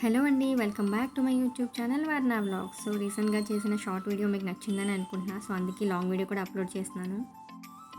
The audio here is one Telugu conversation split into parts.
హలో అండి. Welcome back to my YouTube channel వర్ణ వ్లాగ్స్. సో రీసెంట్‌గా చేసిన షార్ట్ వీడియో మీకు నచ్చిందని అనుకుంటున్నా. సో అందుకే లాంగ్ వీడియో కూడా అప్లోడ్ చేస్తున్నాను.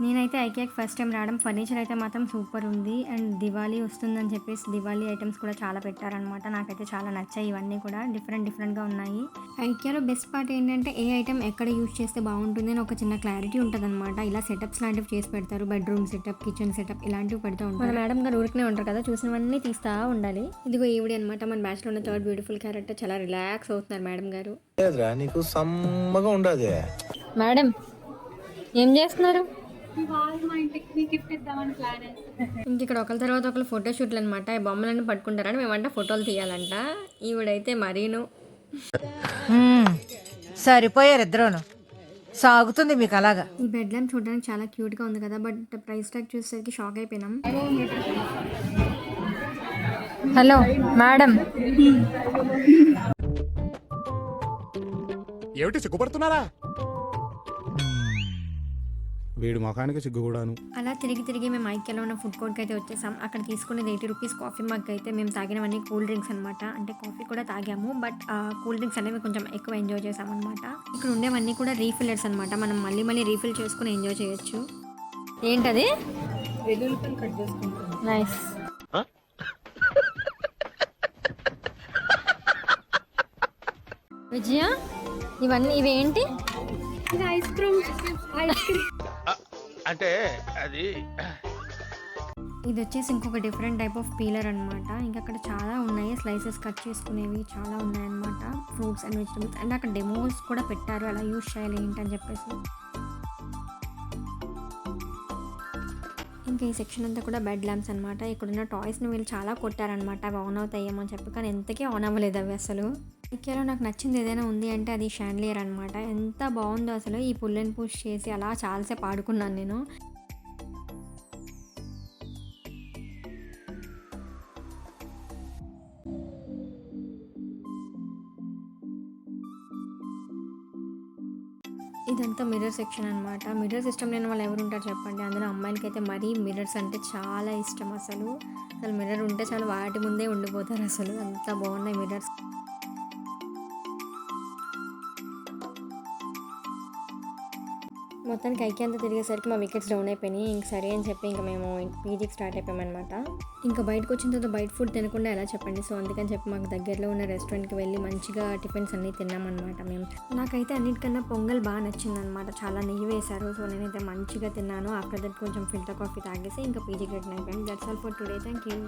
నేనైతే ఐకియాకి ఫస్ట్ టైం రావడం. ఫర్నిచర్ అయితే మాత్రం సూపర్ ఉంది. అండ్ దివాళీ వస్తుందని చెప్పేసి దివాళీ ఐటమ్స్ కూడా చాలా పెట్టారనమాట. నాకైతే చాలా నచ్చాయి. ఇవన్నీ కూడా డిఫరెంట్‌గా ఉన్నాయి. ఐకియాలో బెస్ట్ పార్ట్ ఏంటంటే ఏ ఐటమ్ ఎక్కడ యూజ్ చేస్తే బాగుంటుంది అని ఒక చిన్న క్లారిటీ ఉంటుందన్నమాట. ఇలా సెటప్స్ లాంటివి చేసి పెడతారు. బెడ్రూమ్ సెటప్, కిచెన్ సెటప్ ఇలాంటివి పెడుతూ ఉంటారు. మేడం గారు ఊరికనే ఉంటారు కదా, చూసినవన్నీ తీస్తా ఉండాలి. ఇదిగో ఈవిడ అనమాట, మన బ్యాచ్లో ఉన్న థర్డ్ బ్యూటిఫుల్ క్యారెక్టర్. చాలా రిలాక్స్ అవుతున్నారు మేడం గారు. నీకు సమ్మగా ఉండదు మేడం ఏం చేస్తున్నారు? ఇంక ఇక్కడ ఒకరి తర్వాత ఒకరు ఫోటో షూట్లు అనమాట. ఈ బొమ్మలన్నీ పట్టుకుంటారని మేమంటే ఫోటోలు తీయాలంట. ఈవిడైతే మరీను సరిపోయారు ఇద్దరును. సాగుతుంది మీకు అలాగా. ఈ బెడ్ ల్యాంప్ చూడడానికి చాలా క్యూట్గా ఉంది కదా, బట్ ప్రైస్ ట్యాగ్ చూసేసరికి షాక్ అయిపోయినాం. హలో మేడం, ఏమిటి సిగ్గుపడుతున్నారా? వీడు ముఖానికి సిగ్గు కూడాను. అలా తిరిగి మేము ఐక్యలో ఉన్న ఫుడ్ కోర్ట్కి అయితే వచ్చేసాం. అక్కడ తీసుకునేది 80 రూపీస్ కాఫీ మగ్ అయితే. మేము తాగినవన్నీ కూల్ డ్రింక్స్ అనమాట. అంటే కాఫీ కూడా తాగాము, బట్ కూల్ డ్రింక్స్ అనేవి కొంచెం ఎక్కువ ఎంజాయ్ చేసాం అనమాట. ఇక్కడ ఉండేవన్నీ కూడా రీఫిల్లర్స్ అనమాట. మనం మళ్ళీ రీఫిల్ చేసుకుని ఎంజాయ్ చేయొచ్చు. ఏంటది? నైస్. విజయ, ఇవేంటి? Ice cream. అంటే అది ఇది వచ్చేసి ఇంకొక డిఫరెంట్ టైప్ ఆఫ్ పీలర్ అనమాట. ఇంకా అక్కడ చాలా ఉన్నాయి, స్లైసెస్ కట్ చేసుకునేవి చాలా ఉన్నాయన్నమాట. Fruits and vegetables. అండ్ అక్కడ డెమోస్ కూడా పెట్టారు, అలా యూజ్ చేయాలి ఏంటని చెప్పేసి. ఇంకా ఈ సెక్షన్ అంతా కూడా బెడ్ ల్యాంప్స్ అనమాట. ఇక్కడున్న టాయ్స్ని వీళ్ళు చాలా కొట్టారనమాట, అవి ఆన్ అవుతాయేమో అని చెప్పి. కానీ ఎంతకీ ఆన్ అవ్వలేదు అవి అసలు. ఇక్కడలో నాకు నచ్చింది ఏదైనా ఉంది అంటే అది షాండ్లియర్ అనమాట. ఎంత బాగుందో అసలు. ఈ పుల్ అండ్ పుష్ చేసి అలా చాలాసేపు ఆడుకున్నాను నేను. ఇదంతా మిర్రర్ సెక్షన్ అనమాట. మిర్రర్స్ ఇష్టం లేని వాళ్ళు ఎవరు ఉంటారు చెప్పండి. అందులో అమ్మాయిలకి అయితే మరీ మిర్రర్స్ అంటే చాలా ఇష్టం అసలు. మిర్రర్ ఉంటే చాలు వాటి ముందే ఉండిపోతారు అసలు. అంత బాగున్నాయి మిర్రర్స్. మొత్తానికి ఐకి అంతా తిరిగేసరికి మా వికెట్స్ డౌన్ అయిపోయినాయి. ఇంక సరే అని చెప్పి ఇంకా మేము పీజీకి స్టార్ట్ అయిపోయామన్నమాట. ఇంకా బయటకు వచ్చిన తర్వాత బయట ఫుడ్ తినకుండా ఎలా చెప్పండి. సో అందుకని చెప్పి మాకు దగ్గరలో ఉన్న రెస్టారెంట్కి వెళ్ళి మంచిగా టిఫిన్స్ అన్నీ తిన్నామన్నమాట మేము. నాకైతే అన్నిటికన్నా పొంగల్ బాగా నచ్చింది అనమాట. చాలా నెయ్యి వేశారు. సో నేనైతే మంచిగా తిన్నాను. ఆఫ్టర్ దట్ కొంచెం ఫిల్టర్ కాఫీ తాగేసి ఇంకా పీజీకి రిటర్న్ అయిపోయాను. That's all for today. Thank you.